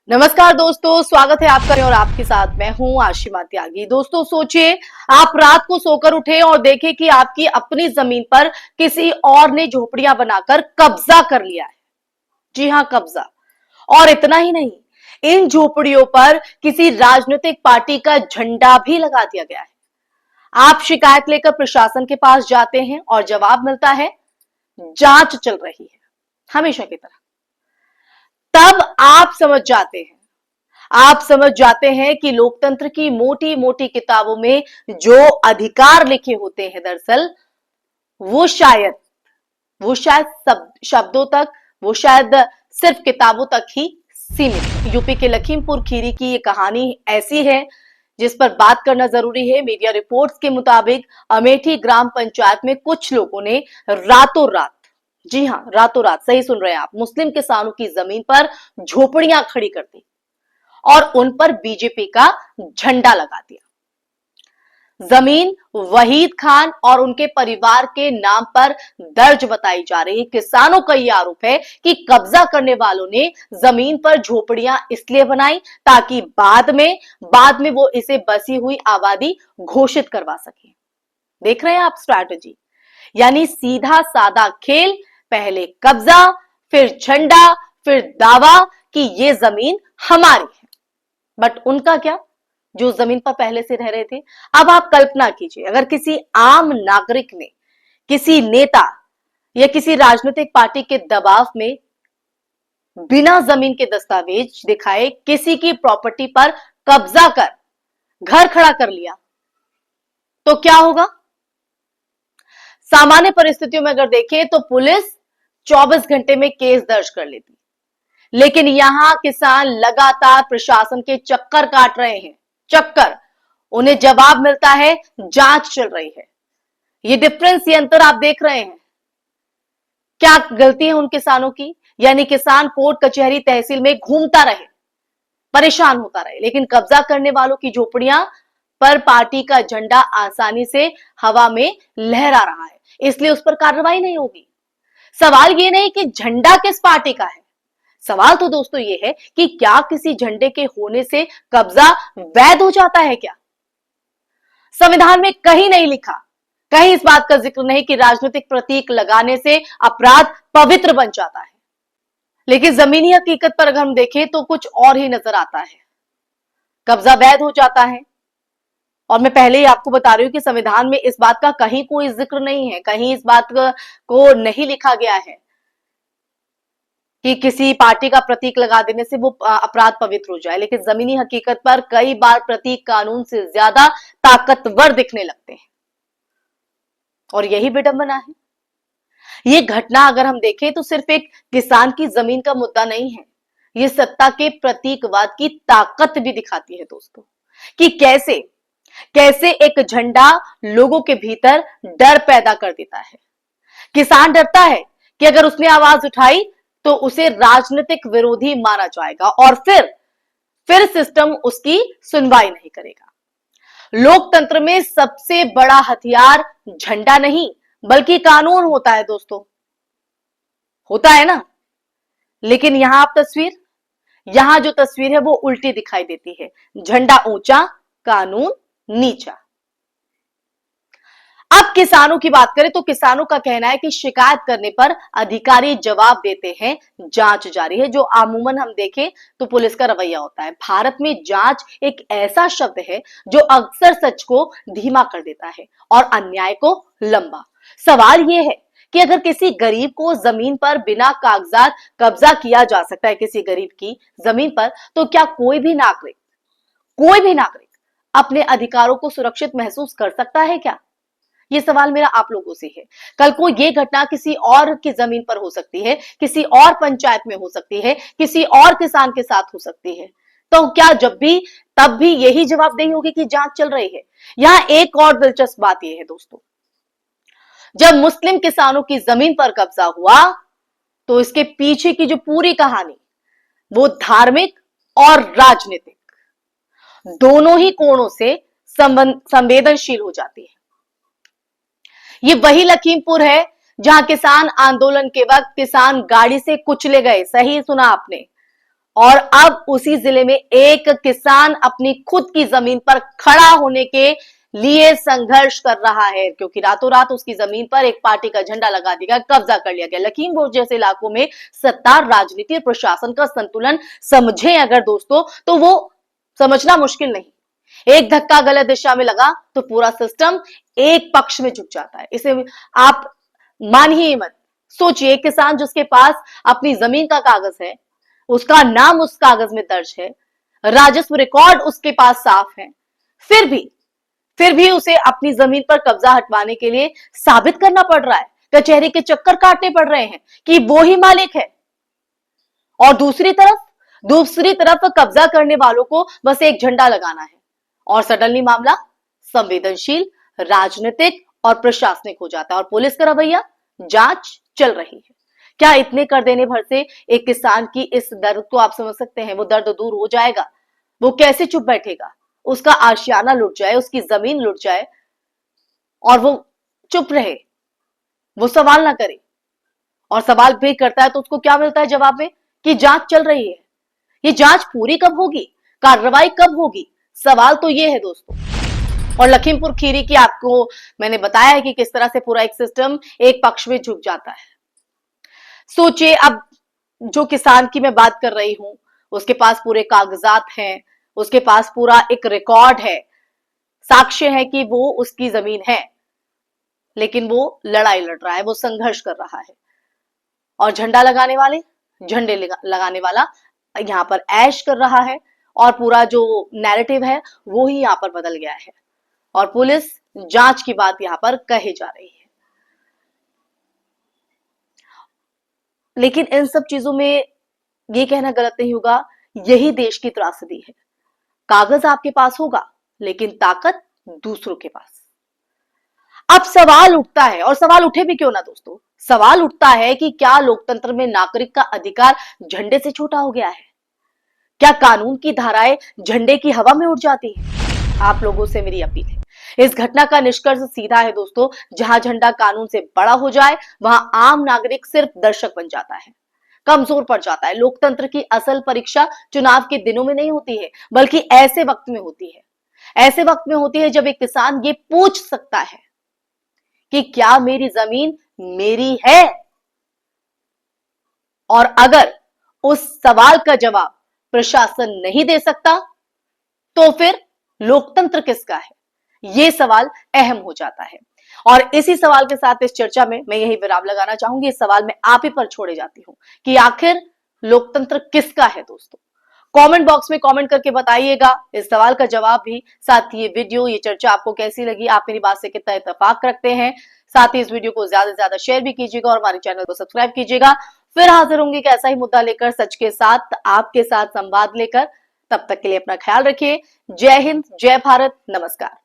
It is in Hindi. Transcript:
नमस्कार दोस्तों, स्वागत है आपका और आपके साथ मैं हूं आशिमा त्यागी। दोस्तों सोचिए, आप रात को सोकर उठे और देखें कि आपकी अपनी जमीन पर किसी और ने झोपड़ियां बनाकर कब्जा कर लिया है। जी हां, कब्जा। और इतना ही नहीं, इन झोपड़ियों पर किसी राजनीतिक पार्टी का झंडा भी लगा दिया गया है। आप शिकायत लेकर प्रशासन के पास जाते हैं और जवाब मिलता है जांच चल रही है, हमेशा की तरह। तब आप समझ जाते हैं कि लोकतंत्र की मोटी मोटी किताबों में जो अधिकार लिखे होते हैं, दरअसल वो शायद सब शब्दों तक, वो शायद सिर्फ किताबों तक ही सीमित है। यूपी के लखीमपुर खीरी की ये कहानी ऐसी है जिस पर बात करना जरूरी है। मीडिया रिपोर्ट्स के मुताबिक अमेठी ग्राम पंचायत में कुछ लोगों ने रातों रात, जी हां रातों रात, सही सुन रहे हैं आप, मुस्लिम किसानों की जमीन पर झोपड़ियां खड़ी कर दी और उन पर बीजेपी का झंडा लगा दिया। जमीन वहीद खान और उनके परिवार के नाम पर दर्ज बताई जा रही। किसानों का यह आरोप है कि कब्जा करने वालों ने जमीन पर झोपड़ियां इसलिए बनाई ताकि बाद में वो इसे बसी हुई आबादी घोषित करवा सके। देख रहे हैं आप स्ट्रैटेजी, यानी सीधा साधा खेल। पहले कब्जा, फिर झंडा, फिर दावा कि ये जमीन हमारी है। बट उनका क्या, जो जमीन पर पहले से रह रहे थे। अब आप कल्पना कीजिए, अगर किसी आम नागरिक ने किसी नेता या किसी राजनीतिक पार्टी के दबाव में बिना जमीन के दस्तावेज दिखाए किसी की प्रॉपर्टी पर कब्जा कर घर खड़ा कर लिया, तो क्या होगा। सामान्य परिस्थितियों में अगर देखें तो पुलिस 24 घंटे में केस दर्ज कर लेती, लेकिन यहां किसान लगातार प्रशासन के चक्कर काट रहे हैं। चक्कर, उन्हें जवाब मिलता है जांच चल रही है। ये डिफरेंस, ये अंतर आप देख रहे हैं। क्या गलती है उन किसानों की, यानी किसान कोर्ट कचहरी तहसील में घूमता रहे, परेशान होता रहे, लेकिन कब्जा करने वालों की झोपड़ियां पर पार्टी का झंडा आसानी से हवा में लहरा रहा है, इसलिए उस पर कार्रवाई नहीं होगी। सवाल ये नहीं कि झंडा किस पार्टी का है, सवाल तो दोस्तों ये है कि क्या किसी झंडे के होने से कब्जा वैध हो जाता है क्या। संविधान में कहीं नहीं लिखा, कहीं इस बात का जिक्र नहीं कि राजनीतिक प्रतीक लगाने से अपराध पवित्र बन जाता है। लेकिन जमीनी हकीकत पर अगर हम देखें तो कुछ और ही नजर आता है। कब्जा वैध हो जाता है, और मैं पहले ही आपको बता रही हूं कि संविधान में इस बात का कहीं कोई जिक्र नहीं है, कहीं इस बात को नहीं लिखा गया है कि किसी पार्टी का प्रतीक लगा देने से वो अपराध पवित्र हो जाए। लेकिन जमीनी हकीकत पर कई बार प्रतीक कानून से ज्यादा ताकतवर दिखने लगते हैं, और यही विडंबना है। ये घटना अगर हम देखें तो सिर्फ एक किसान की जमीन का मुद्दा नहीं है, ये सत्ता के प्रतीकवाद की ताकत भी दिखाती है दोस्तों, कि कैसे एक झंडा लोगों के भीतर डर पैदा कर देता है। किसान डरता है कि अगर उसने आवाज उठाई तो उसे राजनीतिक विरोधी माना जाएगा और फिर सिस्टम उसकी सुनवाई नहीं करेगा। लोकतंत्र में सबसे बड़ा हथियार झंडा नहीं बल्कि कानून होता है दोस्तों, होता है ना। लेकिन यहां जो तस्वीर है वो उल्टी दिखाई देती है, झंडा ऊंचा, कानून नीचा। अब किसानों की बात करें तो किसानों का कहना है कि शिकायत करने पर अधिकारी जवाब देते हैं, जांच जारी है। जो अमूमन हम देखें तो पुलिस का रवैया होता है। भारत में जांच एक ऐसा शब्द है जो अक्सर सच को धीमा कर देता है और अन्याय को लंबा। सवाल यह है कि अगर किसी गरीब को जमीन पर बिना कागजात कब्जा किया जा सकता है, किसी गरीब की जमीन पर, तो क्या कोई भी नागरिक अपने अधिकारों को सुरक्षित महसूस कर सकता है क्या। ये सवाल मेरा आप लोगों से है। कल को ये घटना किसी और की जमीन पर हो सकती है, किसी और पंचायत में हो सकती है, किसी और किसान के साथ हो सकती है, तो क्या तब भी यही जवाबदेही होगी कि जांच चल रही है। यहां एक और दिलचस्प बात यह है दोस्तों, जब मुस्लिम किसानों की जमीन पर कब्जा हुआ तो इसके पीछे की जो पूरी कहानी वो धार्मिक और राजनीतिक दोनों ही कोणों से संवेदनशील हो जाती है। ये वही लखीमपुर है जहां किसान आंदोलन के वक्त किसान गाड़ी से कुचले गए, सही सुना आपने, और अब उसी जिले में एक किसान अपनी खुद की जमीन पर खड़ा होने के लिए संघर्ष कर रहा है, क्योंकि रातों रात उसकी जमीन पर एक पार्टी का झंडा लगा दिया गया, कब्जा कर लिया गया। लखीमपुर जैसे इलाकों में सत्तार राजनीति और प्रशासन का संतुलन समझे अगर दोस्तों, तो वो समझना मुश्किल नहीं। एक धक्का गलत दिशा में लगा तो पूरा सिस्टम एक पक्ष में झुक जाता है। इसे आप मानिए मत, सोचिए एक किसान जिसके पास अपनी जमीन का कागज है, उसका नाम उस कागज में दर्ज है, राजस्व रिकॉर्ड उसके पास साफ है, फिर भी उसे अपनी जमीन पर कब्जा हटवाने के लिए साबित करना पड़ रहा है, कचहरी के चक्कर काटने पड़ रहे हैं कि वो ही मालिक है। और दूसरी तरफ कब्जा करने वालों को बस एक झंडा लगाना है और सडनली मामला संवेदनशील, राजनीतिक और प्रशासनिक हो जाता है और पुलिस का रवैया, जांच चल रही है। क्या इतने कर देने भर से एक किसान की इस दर्द को आप समझ सकते हैं? वो दर्द दूर हो जाएगा? वो कैसे चुप बैठेगा? उसका आशियाना लुट जाए, उसकी जमीन लुट जाए और वो चुप रहे, वो सवाल ना करे, और सवाल भी करता है तो उसको क्या मिलता है जवाब में? कि जांच चल रही है। ये जांच पूरी कब होगी? कार्रवाई कब होगी? सवाल तो ये है दोस्तों। और लखीमपुर खीरी की आपको मैंने बताया है कि किस तरह से पूरा एक सिस्टम एक पक्ष में झुक जाता है। सोचिए अब जो किसान की मैं बात कर रही हूं, उसके पास पूरे कागजात हैं, उसके पास पूरा एक रिकॉर्ड है, साक्ष्य है कि वो उसकी जमीन है, लेकिन वो लड़ाई लड़ रहा है, वो संघर्ष कर रहा है। और झंडे लगाने वाला यहां पर ऐश कर रहा है और पूरा जो नैरेटिव है वो ही यहां पर बदल गया है और पुलिस जांच की बात यहां पर कही जा रही है। लेकिन इन सब चीजों में ये कहना गलत नहीं होगा, यही देश की त्रासदी है। कागज आपके पास होगा लेकिन ताकत दूसरों के पास। अब सवाल उठता है, और सवाल उठे भी क्यों ना दोस्तों, सवाल उठता है कि क्या लोकतंत्र में नागरिक का अधिकार झंडे से छोटा हो गया है? क्या कानून की धाराएं झंडे की हवा में उड़ जाती है? आप लोगों से मेरी अपील है, इस घटना का निष्कर्ष सीधा है दोस्तों, जहां झंडा कानून से बड़ा हो जाए वहां आम नागरिक सिर्फ दर्शक बन जाता है, कमजोर पड़ जाता है। लोकतंत्र की असल परीक्षा चुनाव के दिनों में नहीं होती है, बल्कि ऐसे वक्त में होती है। ऐसे वक्त में होती है जब एक किसान ये पूछ सकता है कि क्या मेरी जमीन मेरी है? और अगर उस सवाल का जवाब प्रशासन नहीं दे सकता तो फिर लोकतंत्र किसका है? यह सवाल अहम हो जाता है। और इसी सवाल के साथ इस चर्चा में मैं यही विराम लगाना चाहूंगी। इस सवाल में आप ही पर छोड़े जाती हूं कि आखिर लोकतंत्र किसका है दोस्तों। कमेंट बॉक्स में कमेंट करके बताइएगा इस सवाल का जवाब भी। साथ ही ये वीडियो, ये चर्चा आपको कैसी लगी, आप मेरी बात से कितना इत्तेफाक रखते हैं। साथ ही इस वीडियो को ज्यादा से ज्यादा शेयर भी कीजिएगा और हमारे चैनल को सब्सक्राइब कीजिएगा। फिर हाजिर होंगे एक ऐसा ही मुद्दा लेकर, सच के साथ, आपके साथ संवाद लेकर। तब तक के लिए अपना ख्याल रखिए। जय हिंद, जय भारत, नमस्कार।